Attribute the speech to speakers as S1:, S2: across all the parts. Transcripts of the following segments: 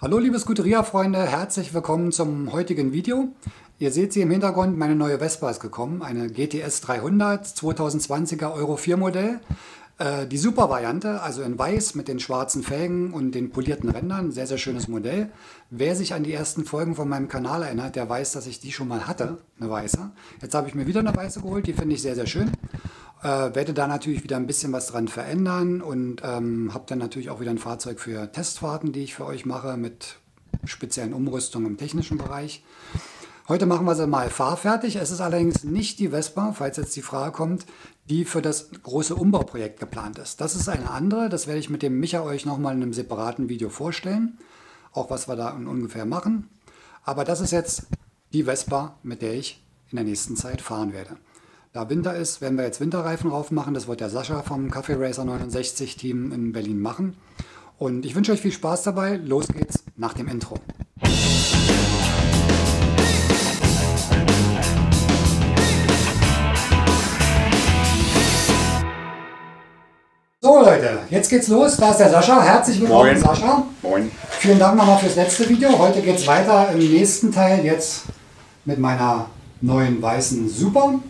S1: Hallo liebe Scuderia-Freunde, herzlich willkommen zum heutigen Video. Ihr seht sie im Hintergrund, meine neue Vespa ist gekommen, eine GTS 300 2020er Euro 4 Modell. Die Super-Variante, also in weiß mit den schwarzen Felgen und den polierten Rändern, sehr sehr schönes Modell. Wer sich an die ersten Folgen von meinem Kanal erinnert, der weiß, dass ich die schon mal hatte, eine weiße. Jetzt habe ich mir wieder eine weiße geholt, die finde ich sehr sehr schön. Werde da natürlich wieder ein bisschen was dran verändern und habe dann natürlich auch wieder ein Fahrzeug für Testfahrten, die ich für euch mache, mit speziellen Umrüstungen im technischen Bereich. Heute machen wir sie mal fahrfertig. Es ist allerdings nicht die Vespa, falls jetzt die Frage kommt, die für das große Umbauprojekt geplant ist. Das ist eine andere, das werde ich mit dem Micha euch nochmal in einem separaten Video vorstellen. Auch was wir da ungefähr machen. Aber das ist jetzt die Vespa, mit der ich in der nächsten Zeit fahren werde. Da Winter ist, werden wir jetzt Winterreifen drauf machen. Das wird der Sascha vom Café Racer 69 Team in Berlin machen. Und ich wünsche euch viel Spaß dabei. Los geht's nach dem Intro. So Leute, jetzt geht's los. Da ist der Sascha. Herzlich willkommen, Moin. Sascha.
S2: Moin.
S1: Vielen Dank nochmal fürs letzte Video. Heute geht's weiter im nächsten Teil jetzt mit meiner neuen weißen Super.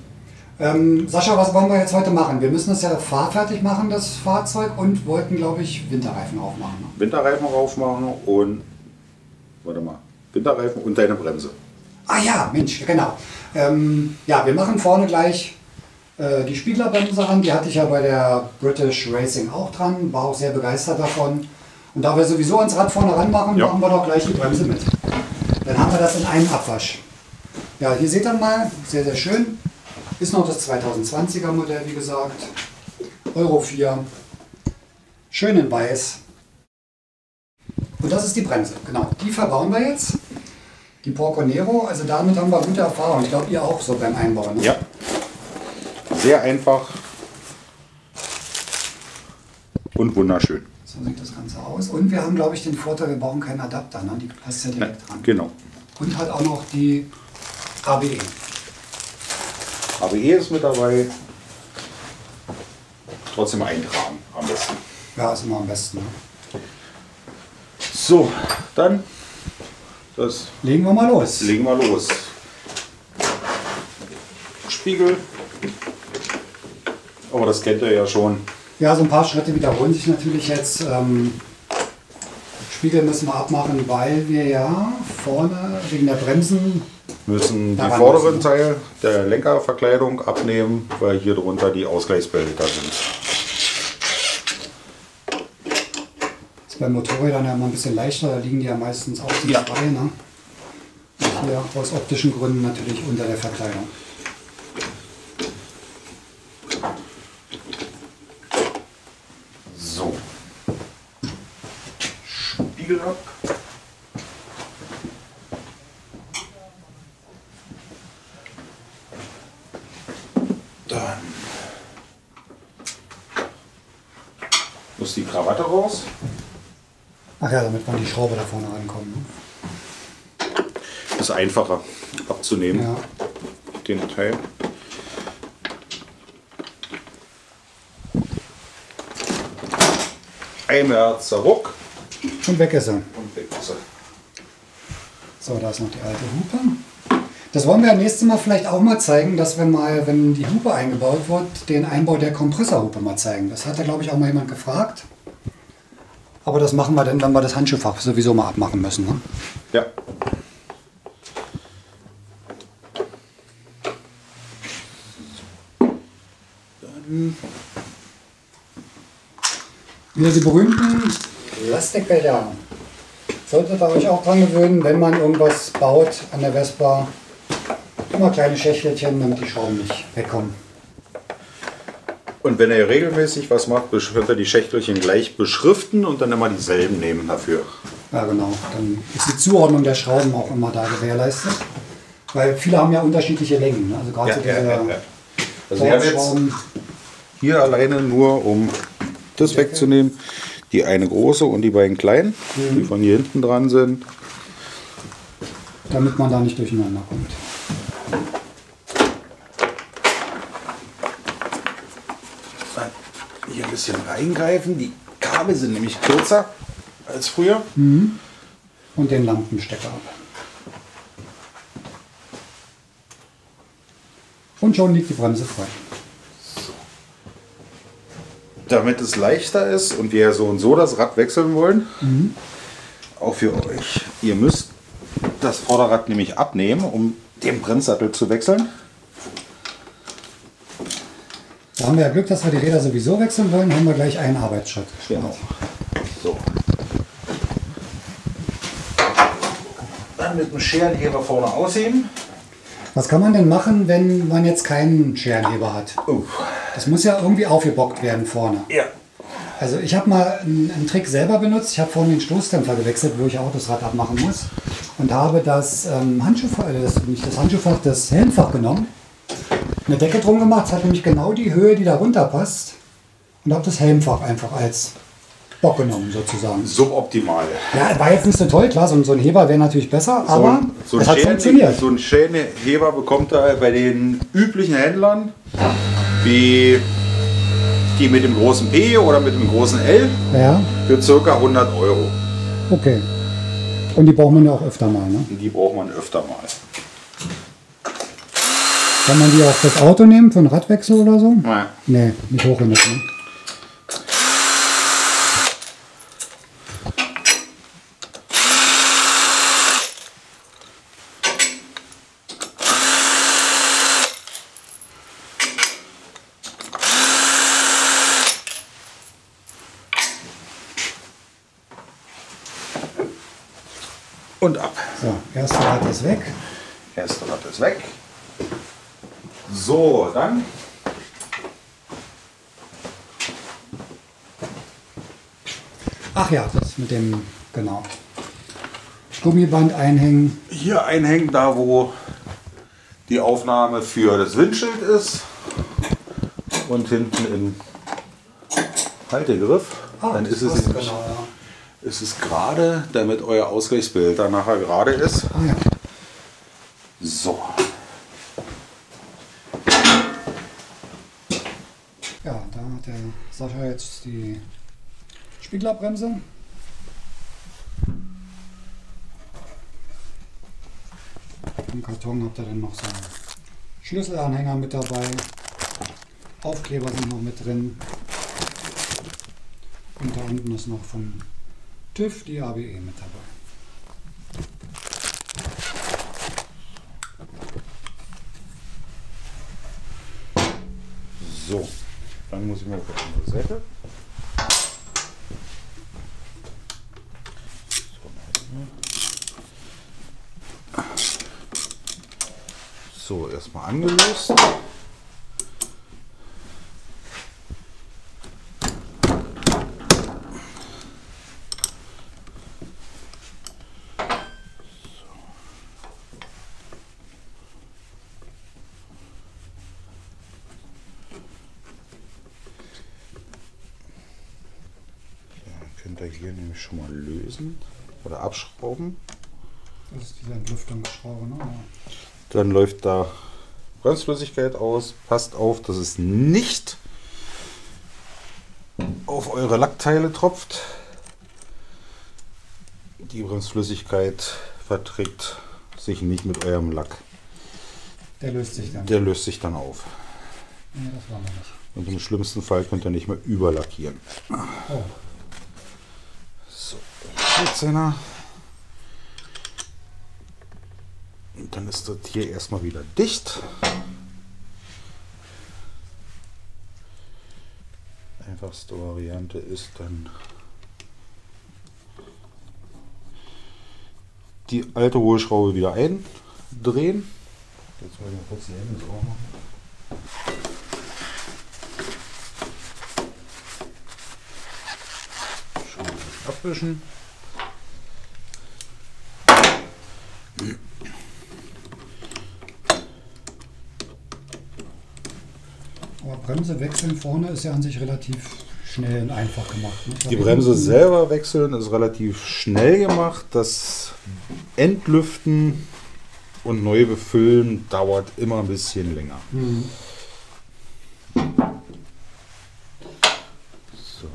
S1: Sascha, was wollen wir jetzt heute machen? Wir müssen das ja fahrfertig machen, das Fahrzeug, und wollten, glaube ich, Winterreifen aufmachen. Ne?
S2: Winterreifen raufmachen und, warte mal, Winterreifen und deine Bremse.
S1: Ah ja, Mensch, genau. Ja, wir machen vorne gleich die Spieglerbremse an. Die hatte ich ja bei der British Racing auch dran, war auch sehr begeistert davon. Und da wir sowieso ans Rad vorne ran machen, machen wir doch gleich die Bremse mit. Dann haben wir das in einem Abwasch. Ja, hier seht ihr mal, sehr, sehr schön. Ist noch das 2020er Modell, wie gesagt. Euro 4. Schön in weiß. Und das ist die Bremse, genau. Die verbauen wir jetzt. Die Porco Nero, also damit haben wir gute Erfahrung. Ich glaube, ihr auch so beim Einbauen. Ne?
S2: Ja. Sehr einfach und wunderschön.
S1: So sieht das Ganze aus. Und wir haben, glaube ich, den Vorteil, wir brauchen keinen Adapter. Ne? Die passt ja direkt dran.
S2: Genau.
S1: Und halt auch noch die ABE.
S2: ABE ist mit dabei. Trotzdem eintragen am besten.
S1: Ja, ist immer am besten. Ne?
S2: So, dann
S1: legen wir mal los.
S2: Legen wir los. Spiegel. Aber das kennt ihr ja schon.
S1: Ja, so ein paar Schritte wiederholen sich natürlich jetzt. Spiegel müssen wir abmachen, weil wir ja vorne wegen der Bremsen
S2: müssen die vorderen Teil der Lenkerverkleidung abnehmen, weil hier drunter die Ausgleichsbehälter sind.
S1: Ist bei Motorrädern ja immer ein bisschen leichter, da liegen die ja meistens auch frei. Ne? Und hier aus optischen Gründen natürlich unter der Verkleidung.
S2: So. Spiegel ab. Dann muss die Krawatte raus.
S1: Ach ja, damit man die Schraube da vorne rankommt. Ne?
S2: Ist einfacher abzunehmen,
S1: ja.
S2: Den Teil. Einmal zerruck.
S1: Und weg ist er.
S2: Und weg ist er.
S1: So, da ist noch die alte Hupe. Das wollen wir ja nächstes Mal vielleicht auch mal zeigen, dass wir mal, wenn die Hupe eingebaut wird, den Einbau der Kompressorhupe mal zeigen. Das hat ja, glaube ich, auch mal jemand gefragt. Aber das machen wir dann, wenn wir das Handschuhfach sowieso mal abmachen müssen. Ne?
S2: Ja. Dann
S1: wieder die berühmten Plastikbänder. Solltet ihr euch auch dran gewöhnen, wenn man irgendwas baut an der Vespa. Immer kleine Schächtelchen, damit die Schrauben nicht wegkommen.
S2: Und wenn ihr regelmäßig was macht, könnt ihr die Schächtelchen gleich beschriften und dann immer dieselben nehmen dafür.
S1: Ja genau, dann ist die Zuordnung der Schrauben auch immer da gewährleistet. Weil viele haben ja unterschiedliche Längen. Ne? Also gerade so diese
S2: Also ich habe jetzt hier alleine nur, um das wegzunehmen, die eine große und die beiden kleinen, die von hier hinten dran sind.
S1: Damit man da nicht durcheinander kommt.
S2: Hier ein bisschen reingreifen. Die Kabel sind nämlich kürzer als früher.
S1: und den Lampenstecker ab. Und schon liegt die Bremse frei.
S2: Damit es leichter ist und wir so und so das Rad wechseln wollen, auch für euch. Ihr müsst das Vorderrad nämlich abnehmen, um den Bremssattel zu wechseln.
S1: Da haben wir ja Glück, dass wir die Räder sowieso wechseln wollen, haben wir gleich einen Arbeitsschritt.
S2: Genau. So. Dann mit dem Scherenheber vorne ausheben.
S1: Was kann man denn machen, wenn man jetzt keinen Scherenheber hat? Das muss ja irgendwie aufgebockt werden vorne.
S2: Ja.
S1: Also ich habe mal einen Trick selber benutzt. Ich habe vorhin den Stoßdämpfer gewechselt, wo ich auch das Rad abmachen muss. Und habe das Handschuhfach, nicht das Handschuhfach, das Helmfach genommen. Eine Decke drum gemacht. Es hat nämlich genau die Höhe, die da runter passt. Und habe das Helmfach einfach als Bock genommen, sozusagen.
S2: Suboptimal.
S1: Ja, war jetzt nicht so toll, klar. So ein Heber wäre natürlich besser, aber es hat funktioniert.
S2: So ein Scherenheber bekommt er bei den üblichen Händlern, wie die mit dem großen P oder mit dem großen L,
S1: Ja,
S2: für ca. 100 Euro.
S1: okay. Und die braucht man ja auch öfter mal, ne?
S2: Die braucht man öfter mal.
S1: Kann man die auf das Auto nehmen für einen Radwechsel oder so?
S2: Ja.
S1: Nee, nicht hoch genug, ne?
S2: Und ab.
S1: So, erste Rad ist weg.
S2: Erste Rad ist weg. So, dann
S1: Ach ja, das mit dem, genau. Gummiband einhängen.
S2: hier einhängen, da wo die Aufnahme für das Windschild ist. Und hinten im Haltegriff. Dann ist es
S1: passt
S2: nämlich,
S1: genau, ja.
S2: ist es gerade, damit euer Ausgleichsbild dann nachher gerade ist.
S1: Ah ja.
S2: So.
S1: Ja, da hat der Sascha jetzt die Spieglerbremse. Im Karton habt ihr dann noch so einen Schlüsselanhänger mit dabei. Aufkleber sind noch mit drin. Und da unten ist noch von TÜV die ABE mit dabei.
S2: So. Dann muss ich mal auf die andere Seite. So, erstmal angelöst. Könnt ihr hier nämlich schon mal lösen oder abschrauben.
S1: Das ist diese Entlüftungsschraube, ne? Ja.
S2: Dann läuft da Bremsflüssigkeit aus. Passt auf, dass es nicht auf eure Lackteile tropft. Die Bremsflüssigkeit verträgt sich nicht mit eurem Lack.
S1: Der löst sich dann.
S2: Der löst sich dann auf.
S1: Nee, das war noch nicht.
S2: Und im schlimmsten Fall könnt ihr nicht mehr überlackieren.
S1: Oh.
S2: So, 14er. Und dann ist das hier erstmal wieder dicht. Einfachste Variante ist dann die alte Hohlschraube wieder eindrehen. Jetzt wollen wir kurz die Hände sauber machen. Schon mal abwischen.
S1: Aber Bremse wechseln vorne ist ja an sich relativ schnell und einfach gemacht. Ne?
S2: Die Bremse selber wechseln ist relativ schnell gemacht. Das Entlüften und neu befüllen dauert immer ein bisschen länger.
S1: Mhm.
S2: So.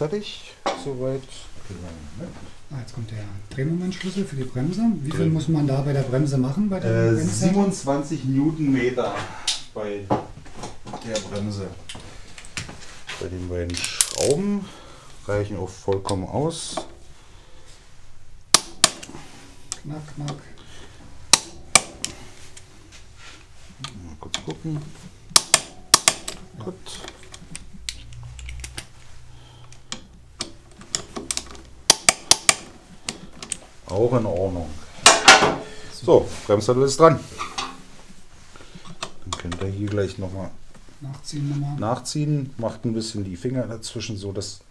S2: fertig. Soweit.
S1: Jetzt kommt der Drehmomentschlüssel für die Bremse. Wie viel muss man da bei der Bremse machen? Bei der
S2: 27 Newtonmeter bei der Bremse. Bei den beiden Schrauben reichen auch vollkommen aus.
S1: Knack, knack.
S2: Mal kurz gucken. Ja. Gut. Auch in Ordnung. So, Bremssattel ist dran. Dann könnt ihr hier gleich nochmal nachziehen. Macht ein bisschen die Finger dazwischen, so dass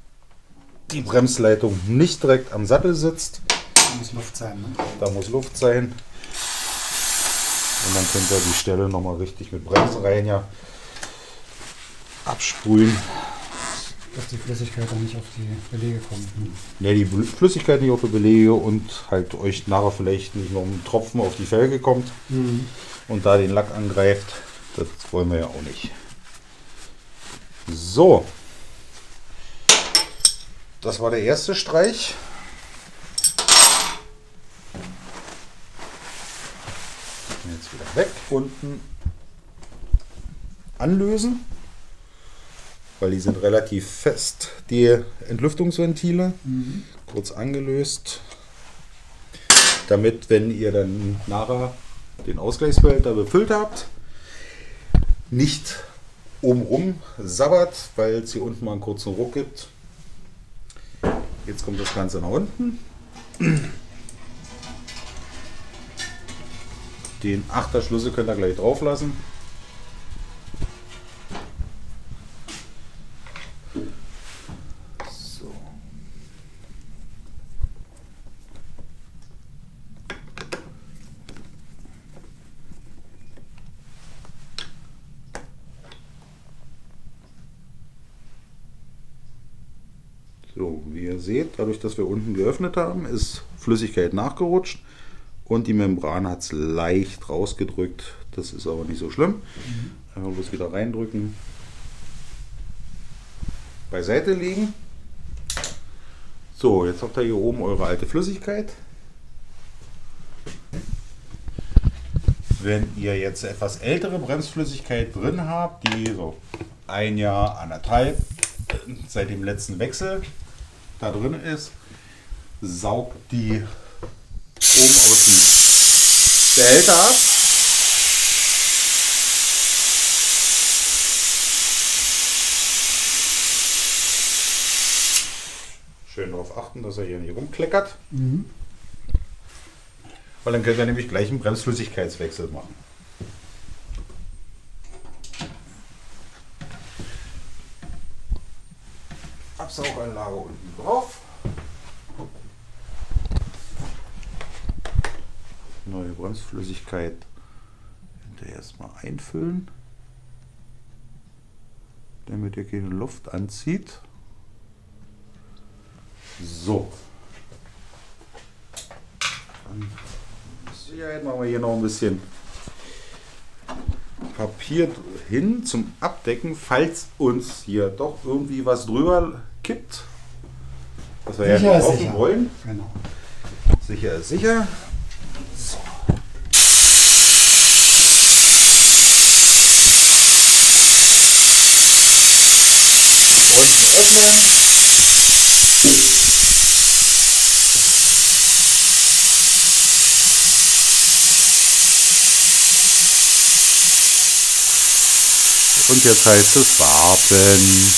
S2: die Bremsleitung nicht direkt am Sattel sitzt.
S1: Da muss Luft sein. Ne?
S2: Da muss Luft sein. Und dann könnt ihr die Stelle nochmal richtig mit Bremsreiniger absprühen.
S1: Dass die Flüssigkeit dann nicht auf die Belege kommt.
S2: Ne, die Flüssigkeit nicht auf die Belege und halt euch nachher vielleicht nicht noch ein Tropfen auf die Felge kommt und da den Lack angreift. Das wollen wir ja auch nicht. So. Das war der erste Streich. Jetzt wieder weg. Unten anlösen, weil die sind relativ fest, die Entlüftungsventile. Kurz angelöst, damit, wenn ihr dann nachher den Ausgleichsbehälter befüllt habt, nicht obenrum sabbert, weil es hier unten mal einen kurzen Ruck gibt. Jetzt kommt das Ganze nach unten. Den 8er Schlüssel könnt ihr gleich drauf lassen. So. So, wie ihr seht, dadurch, dass wir unten geöffnet haben, ist Flüssigkeit nachgerutscht. Und die Membran hat es leicht rausgedrückt. Das ist aber nicht so schlimm. Einfach bloß wieder reindrücken. Beiseite legen. So, jetzt habt ihr hier oben eure alte Flüssigkeit. Wenn ihr jetzt etwas ältere Bremsflüssigkeit drin habt, die so 1 Jahr, 1,5 seit dem letzten Wechsel da drin ist, saugt die oben aus dem Behälter ab. Schön darauf achten, dass er hier nicht rumkleckert. Weil dann könnt ihr nämlich gleich einen Bremsflüssigkeitswechsel machen. Absauganlage unten drauf. Neue Bremsflüssigkeit hinterher erstmal einfüllen, damit ihr keine Luft anzieht. So. Dann zur Sicherheit machen wir hier noch ein bisschen Papier hin zum Abdecken, falls uns hier doch irgendwie was drüber kippt. Was wir ja nicht hoffen wollen.
S1: Genau.
S2: Sicher ist sicher. So. Unten öffnen. Und jetzt heißt es warten.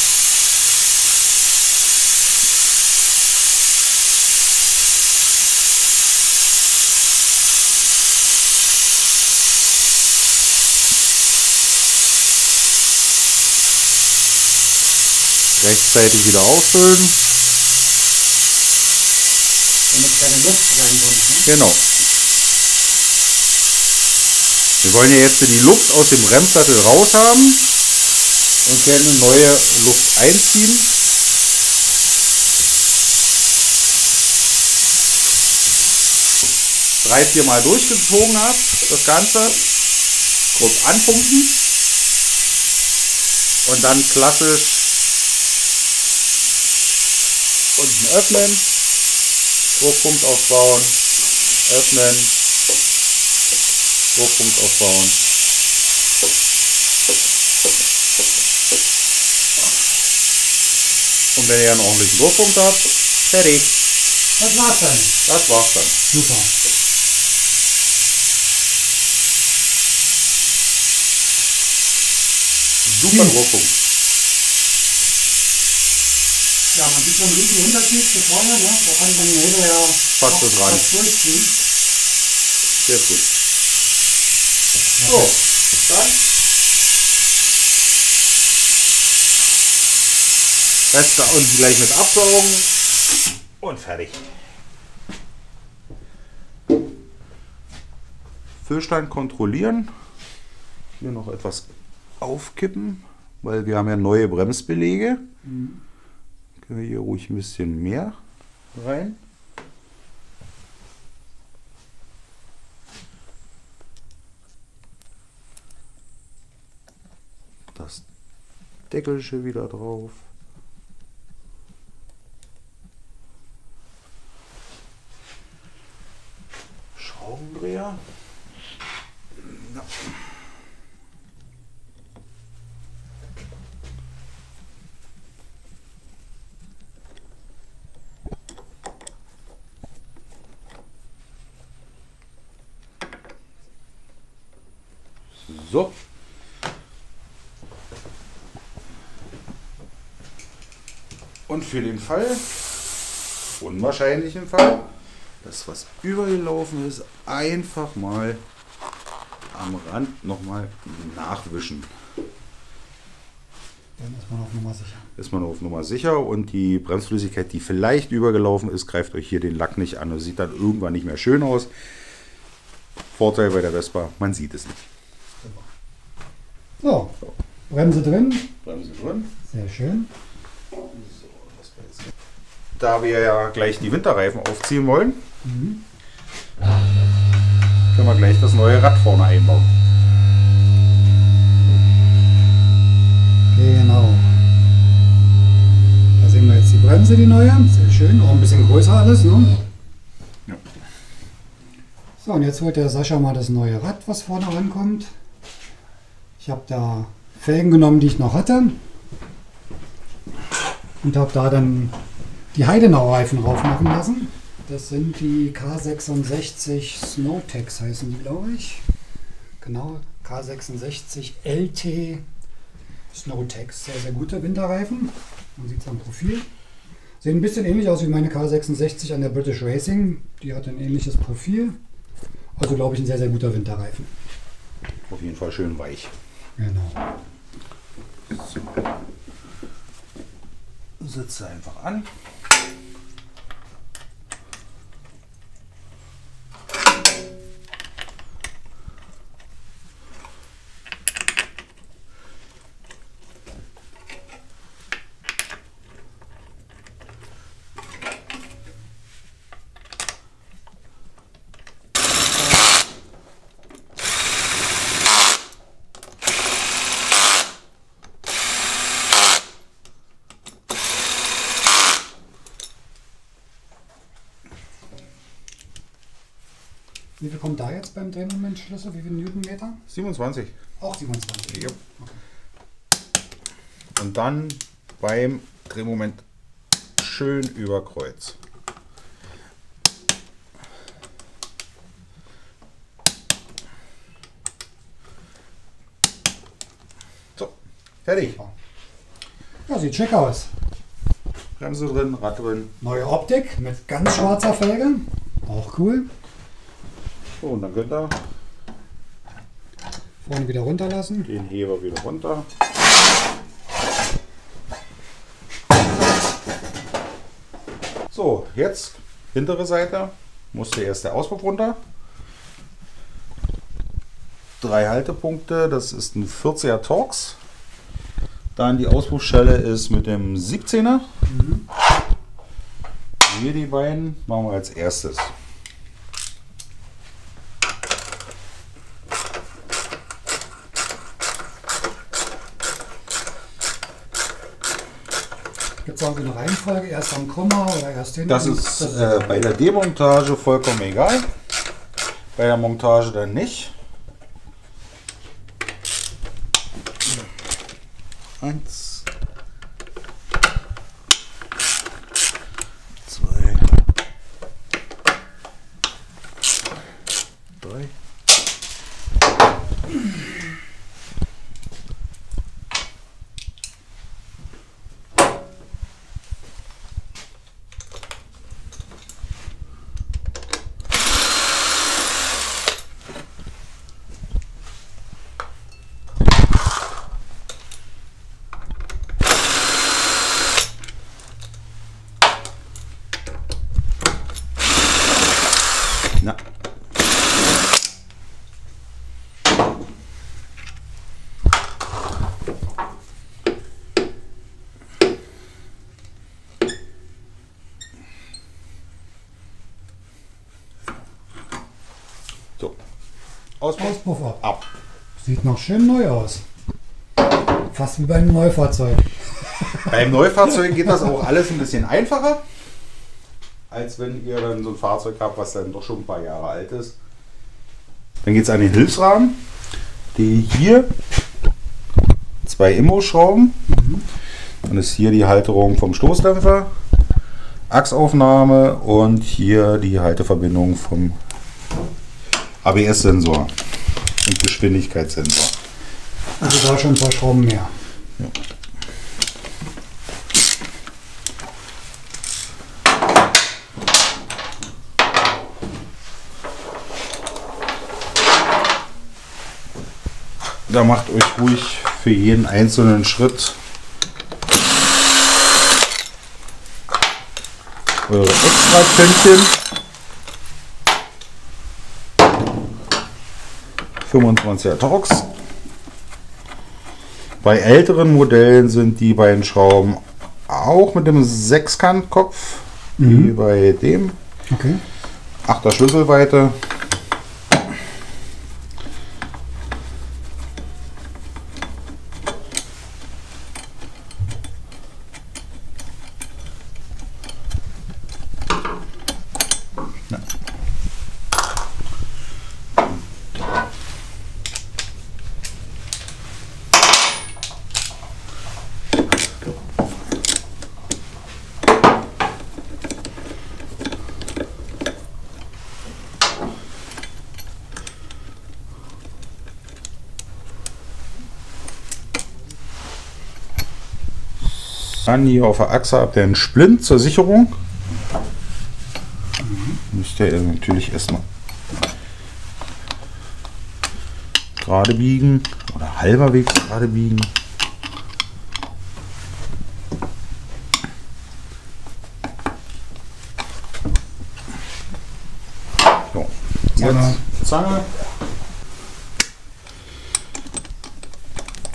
S2: Rechtzeitig wieder auffüllen.
S1: Damit keine Luft reinkommt. Ne?
S2: Genau. Wir wollen ja jetzt die Luft aus dem Bremssattel raus haben und können neue Luft einziehen. Drei, 4 Mal durchgezogen habt, das Ganze kurz anpumpen und dann klassisch Unten öffnen, Druckpunkt aufbauen, öffnen, Druckpunkt aufbauen. Und wenn ihr einen ordentlichen Druckpunkt habt, fertig.
S1: Das war's dann.
S2: Das war's dann.
S1: Super.
S2: Super Druckpunkt.
S1: Ja, man sieht schon einen riesigen Unterschied zu vorher, ne? Da kann man hinterher
S2: Fast bis ran.
S1: durchziehen.
S2: Sehr gut. So, dann Rest da unten gleich mit absaugen und fertig. Füllstand kontrollieren. Hier noch etwas aufkippen, weil wir haben ja neue Bremsbeläge. Können wir hier ruhig ein bisschen mehr rein. Das Deckelchen wieder drauf. Schraubendreher. Ja. So. Und für den Fall, unwahrscheinlichen Fall, dass was übergelaufen ist, einfach mal am Rand nochmal nachwischen.
S1: Dann ist man auf Nummer sicher.
S2: Ist man auf Nummer sicher und die Bremsflüssigkeit, die vielleicht übergelaufen ist, greift euch hier den Lack nicht an. Das sieht dann irgendwann nicht mehr schön aus. Vorteil bei der Vespa, man sieht es nicht.
S1: So, Bremse drin.
S2: Bremse drin.
S1: Sehr schön.
S2: Da wir ja gleich die Winterreifen aufziehen wollen, können wir gleich das neue Rad vorne einbauen.
S1: Genau. Da sehen wir jetzt die Bremse, die neue. Sehr schön. Auch ein bisschen größer alles, ne?
S2: Ja.
S1: So, und jetzt holt der Sascha mal das neue Rad, was vorne rankommt. Ich habe da Felgen genommen, die ich noch hatte. Und habe da dann die Heidenau-Reifen drauf machen lassen. Das sind die K66 Snowtex heißen die, glaube ich. Genau, K66 LT Snowtex. Sehr, sehr gute Winterreifen. Man sieht es am Profil. Sehen ein bisschen ähnlich aus wie meine K66 an der British Racing. Die hat ein ähnliches Profil. Also glaube ich ein sehr, sehr guter Winterreifen.
S2: Auf jeden Fall schön weich.
S1: Genau.
S2: So. Sitze einfach an.
S1: Wie viel kommt da jetzt beim Drehmomentschlüssel? Wie viel Newtonmeter?
S2: 27.
S1: Auch 27.
S2: Ja. Und dann beim Drehmoment schön über Kreuz. So, fertig.
S1: Ja, sieht schick aus.
S2: Bremse drin, Rad drin.
S1: Neue Optik mit ganz schwarzer Felge. Auch cool.
S2: So, und dann könnt ihr
S1: Vorne wieder runterlassen.
S2: den Heber wieder runter. So, jetzt hintere Seite musste erst der Auspuff runter. 3 Haltepunkte, das ist ein 40er Torx. Dann die Auspuffschelle ist mit dem 17er. Hier die beiden machen wir als erstes.
S1: Gibt es auch eine Reihenfolge? Erst am Krümmer oder erst hinten?
S2: Das ist bei der Demontage vollkommen egal. Bei der Montage dann nicht. 1, 2, 3. Na. So.
S1: Auspuffer.
S2: Ab.
S1: Sieht noch schön neu aus. Fast wie bei einem Neufahrzeug.
S2: Beim Neufahrzeug geht das auch alles ein bisschen einfacher, als wenn ihr dann so ein Fahrzeug habt, was dann doch schon ein paar Jahre alt ist. Dann geht es an den Hilfsrahmen, die hier 2 Immo-Schrauben. Dann ist hier die Halterung vom Stoßdämpfer, Achsaufnahme und hier die Halteverbindung vom ABS-Sensor und Geschwindigkeitssensor.
S1: Also da schon ein paar Schrauben mehr.
S2: Ja. Da macht euch ruhig für jeden einzelnen Schritt eure extra Kännchen. 25er Torx. Bei älteren Modellen sind die beiden Schrauben auch mit dem Sechskantkopf, wie bei dem.
S1: Okay.
S2: 8er Schlüsselweite. Dann hier auf der Achse habt ihr einen Splint zur Sicherung. Müsst ihr natürlich erstmal gerade biegen oder halberwegs gerade biegen. So,
S1: Zange.
S2: jetzt Zange.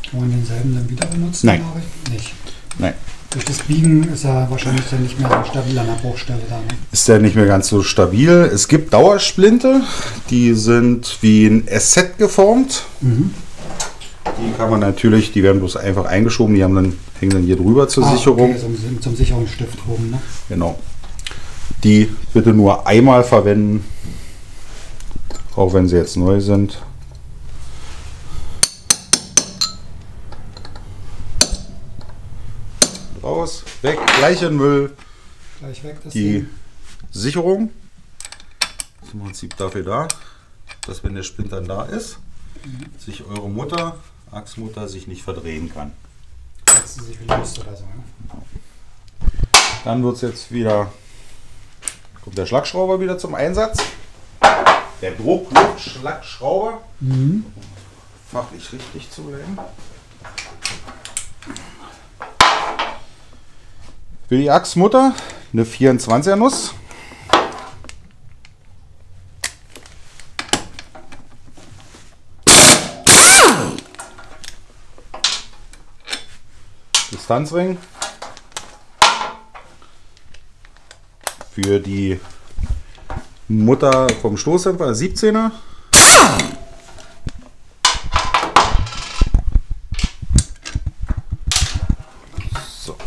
S1: Kann man denselben dann wieder benutzen?
S2: Nein.
S1: Glaube ich? Nicht.
S2: Nein.
S1: Durch das Biegen ist er wahrscheinlich dann nicht mehr so stabil an der Bruchstelle da. Ne?
S2: Ist ja nicht mehr ganz so stabil. Es gibt Dauersplinte, die sind wie ein Asset geformt. Die kann man natürlich, die werden bloß einfach eingeschoben, die haben dann, hängen dann hier drüber zur Sicherung.
S1: Okay, zum Sicherungsstift oben. Ne?
S2: Genau. Die bitte nur einmal verwenden, auch wenn sie jetzt neu sind. Raus, weg, gleich in Müll.
S1: Gleich weg das
S2: Die
S1: Ding.
S2: Sicherung ist im Prinzip dafür da, dass wenn der Splint dann da ist, sich eure Mutter, Achsmutter, sich nicht verdrehen kann.
S1: Setzt sie sich wieder Lust oder so. Ne?
S2: Dann wird es jetzt wieder, kommt der Schlagschrauber wieder zum Einsatz. Der Druckluftschlagschrauber. Fachlich richtig zu bleiben. Für die Achsmutter eine 24er Nuss. Distanzring. Für die Mutter vom Stoßdämpfer 17er. So.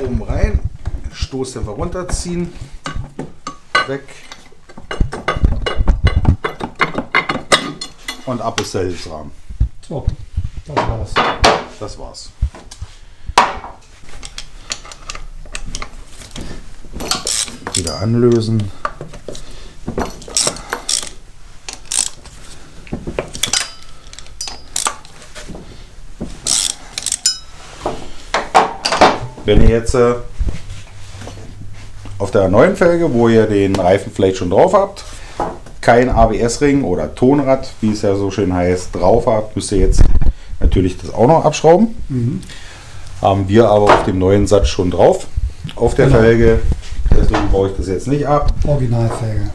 S2: oben rein, Stoßdämpfer runterziehen, weg und ab ist der Hilfsrahmen.
S1: So, das war's.
S2: Das war's. Wieder anlösen. Wenn ihr jetzt auf der neuen Felge, wo ihr den Reifen vielleicht schon drauf habt, kein ABS-Ring oder Tonrad, wie es ja so schön heißt, drauf habt, müsst ihr jetzt natürlich das auch noch abschrauben. Haben wir aber auf dem neuen Satz schon drauf, auf der Felge. Deswegen baue ich das jetzt nicht ab.
S1: Originalfelge.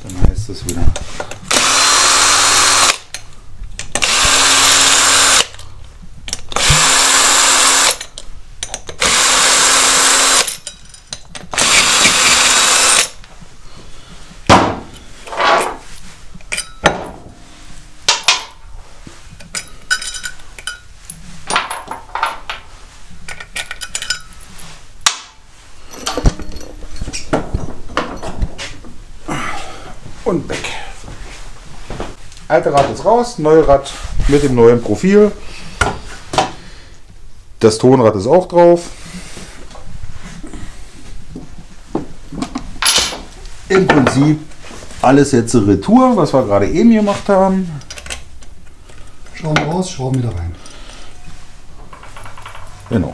S2: Dann heißt es wieder. Und weg. Alte Rad ist raus, neue Rad mit dem neuen Profil. Das Tonrad ist auch drauf. Im Prinzip alles jetzt Retour, was wir gerade eben gemacht haben.
S1: Schrauben raus, Schrauben wieder rein.
S2: Genau.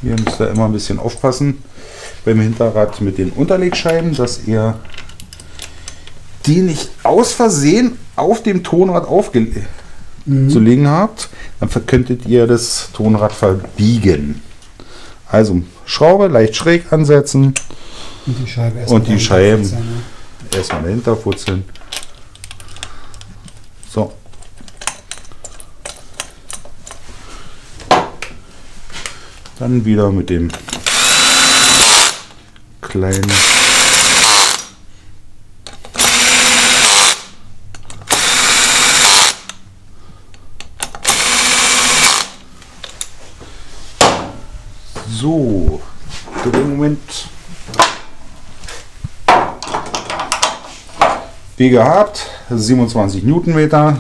S2: Hier müsst ihr immer ein bisschen aufpassen beim Hinterrad mit den Unterlegscheiben, dass ihr die nicht aus Versehen auf dem Tonrad aufzulegen habt. Dann könntet ihr das Tonrad verbiegen. Also Schraube leicht schräg ansetzen
S1: und die Scheibe
S2: erstmal dahinter putzeln. So. Dann wieder mit dem kleinen so, für den Moment wie gehabt, 27 Newtonmeter.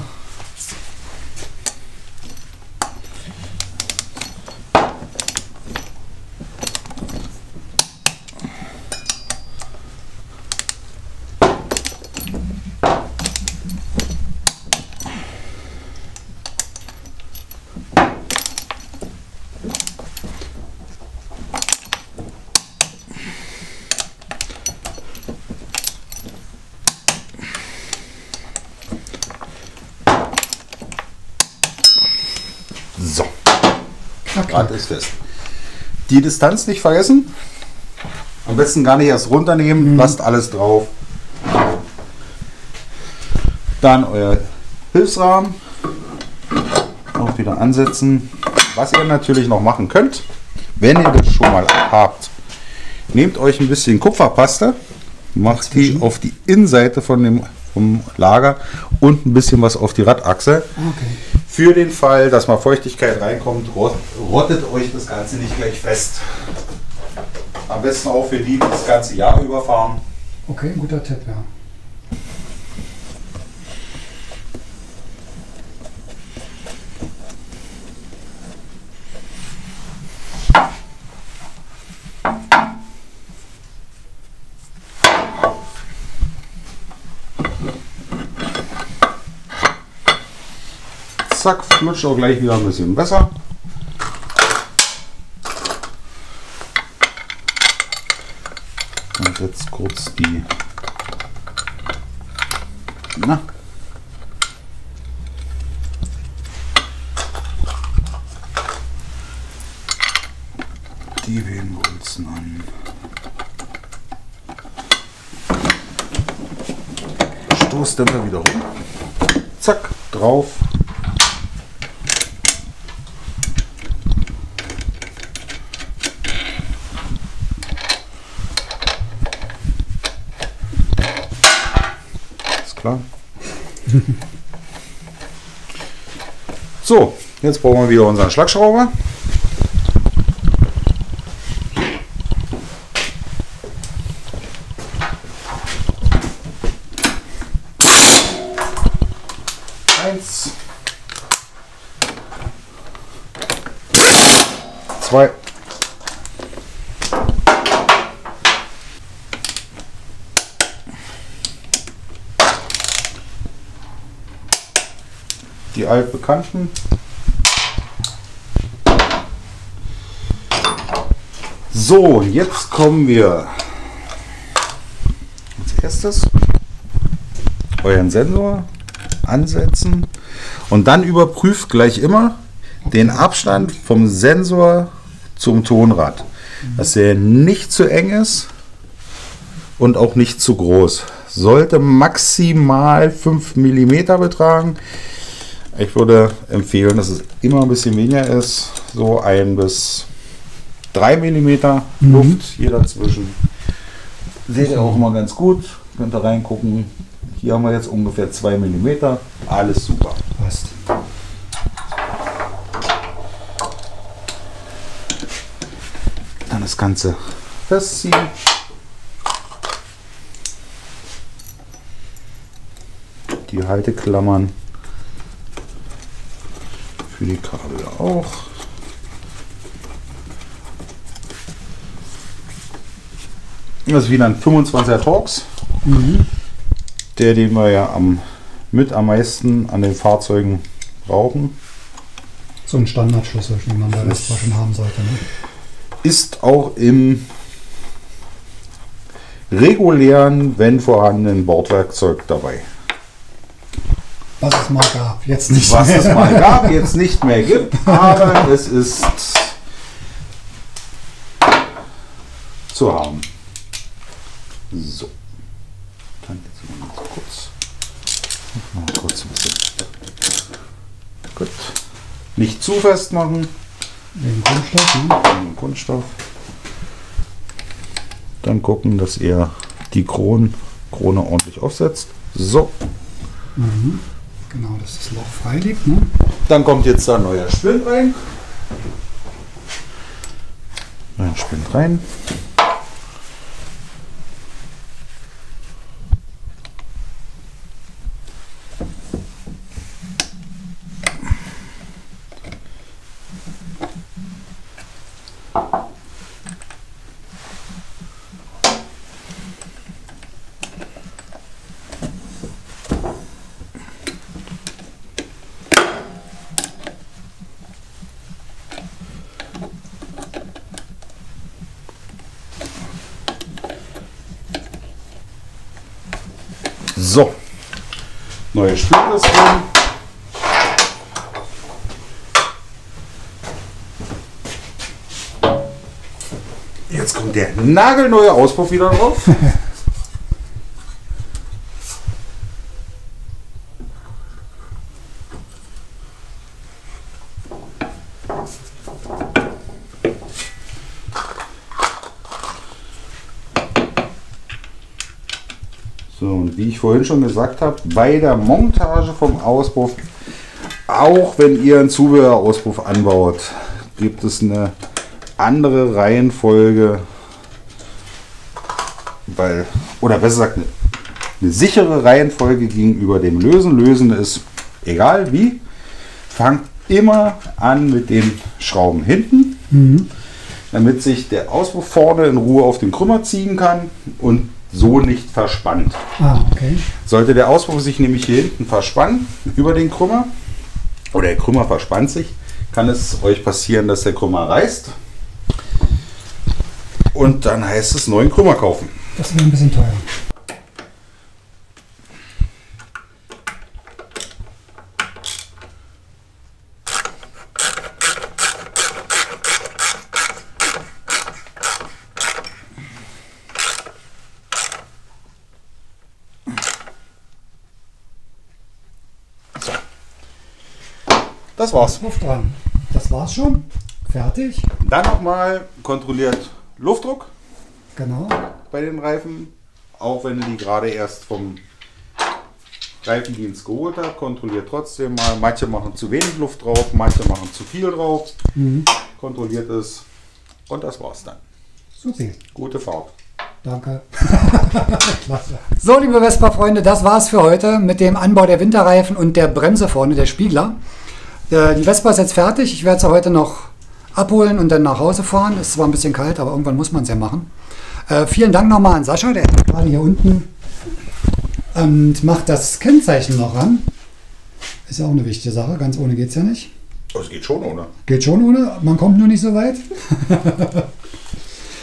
S2: So, Rad ist fest. Die Distanz nicht vergessen. Am besten gar nicht erst runternehmen, lasst alles drauf. Dann euer Hilfsrahmen. Auch wieder ansetzen. Was ihr natürlich noch machen könnt, wenn ihr das schon mal habt, nehmt euch ein bisschen Kupferpaste, macht die auf die Innenseite vom Lager und ein bisschen was auf die Radachse.
S1: Okay.
S2: Für den Fall, dass mal Feuchtigkeit reinkommt, rottet euch das Ganze nicht gleich fest. Am besten auch für die das ganze Jahr überfahren.
S1: Okay, ein guter Tipp, ja.
S2: Zack, flutscht auch gleich wieder ein bisschen besser. Und jetzt kurz die die wählen wir uns an. Stoßdämpfer wieder rum. Zack, drauf. klar. So, jetzt brauchen wir wieder unseren Schlagschrauber. Eins. 2. Die altbekannten. So, jetzt kommen wir als erstes euren Sensor ansetzen und dann überprüft gleich immer den Abstand vom Sensor zum Tonrad, dass er nicht zu eng ist und auch nicht zu groß. Sollte maximal 5 mm betragen. Ich würde empfehlen, dass es immer ein bisschen weniger ist, so 1 bis 3 mm Luft hier dazwischen. Seht ihr auch immer ganz gut, könnt ihr reingucken. Hier haben wir jetzt ungefähr 2 mm, alles super.
S1: Passt.
S2: Dann das Ganze festziehen. Die Halteklammern für die Kabel auch. Das ist wieder ein 25er Torx. Den wir ja am meisten an den Fahrzeugen brauchen.
S1: So ein Standardschlüssel, den man bei Vespa schon haben sollte. Ne?
S2: Ist auch im regulären, wenn vorhandenen Bordwerkzeug dabei.
S1: Was es mal gab, jetzt nicht
S2: Was
S1: mehr.
S2: es mal gab, jetzt nicht mehr gibt, aber es ist zu haben. So. Dann jetzt mal kurz ein bisschen. Gut. Nicht zu fest machen.
S1: Wegen Kunststoff, ne?
S2: Wegen Kunststoff. Dann gucken, dass ihr die Krone ordentlich aufsetzt. So.
S1: Genau, dass das Loch frei liegt. Ne?
S2: Dann kommt jetzt da ein neuer Spind rein. Ein Spind rein. So, neue Spiel ist drin. Jetzt kommt der nagelneue Auspuff wieder drauf. So, und wie ich vorhin schon gesagt habe, bei der Montage vom Auspuff, auch wenn ihr einen Zubehörauspuff anbaut, gibt es eine andere Reihenfolge, oder besser gesagt, eine sichere Reihenfolge gegenüber dem Lösen. Lösen ist egal wie. Fangt immer an mit den Schrauben hinten, damit sich der Auspuff vorne in Ruhe auf den Krümmer ziehen kann und so nicht verspannt.
S1: Ah, okay.
S2: Sollte der Auspuff sich nämlich hier hinten verspannen über den Krümmer, oder der Krümmer verspannt sich, kann es euch passieren, dass der Krümmer reißt. Und dann heißt es neuen Krümmer kaufen.
S1: Das wäre ein bisschen teuer.
S2: Das war's.
S1: Luft dran. Das war's schon. Fertig.
S2: Dann nochmal kontrolliert Luftdruck
S1: Genau.
S2: bei den Reifen, auch wenn ihr die gerade erst vom Reifen, die ins Geholt hat, kontrolliert trotzdem mal. Manche machen zu wenig Luft drauf, manche machen zu viel drauf. Kontrolliert es und das war's dann.
S1: Super.
S2: Gute Fahrt.
S1: Danke. Klasse. So, liebe Vespa-Freunde, das war's für heute mit dem Anbau der Winterreifen und der Bremse vorne, der Spiegler. Die Vespa ist jetzt fertig. Ich werde sie heute noch abholen und dann nach Hause fahren. Ist zwar ein bisschen kalt, aber irgendwann muss man es ja machen. Vielen Dank nochmal an Sascha, der ist gerade hier unten und macht das Kennzeichen noch an. Ist ja auch eine wichtige Sache, ganz ohne geht es ja nicht.
S2: Oh, es geht schon ohne.
S1: Geht schon ohne, man kommt nur nicht so weit.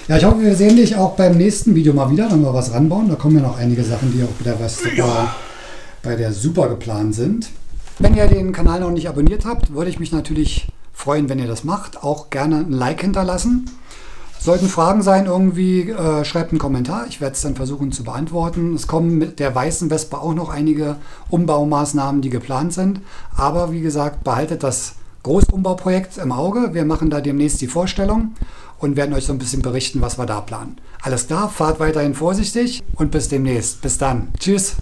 S1: Ja, ich hoffe, wir sehen dich auch beim nächsten Video mal wieder, wenn wir was ranbauen. Da kommen ja noch einige Sachen, die auch wieder bei der Super geplant sind. Wenn ihr den Kanal noch nicht abonniert habt, würde ich mich natürlich freuen, wenn ihr das macht. Auch gerne ein Like hinterlassen. Sollten Fragen sein irgendwie, schreibt einen Kommentar. Ich werde es dann versuchen zu beantworten. Es kommen mit der weißen Vespa auch noch einige Umbaumaßnahmen, die geplant sind. Aber wie gesagt, behaltet das Großumbauprojekt im Auge. Wir machen da demnächst die Vorstellung und werden euch so ein bisschen berichten, was wir da planen. Alles klar, fahrt weiterhin vorsichtig und bis demnächst. Bis dann. Tschüss.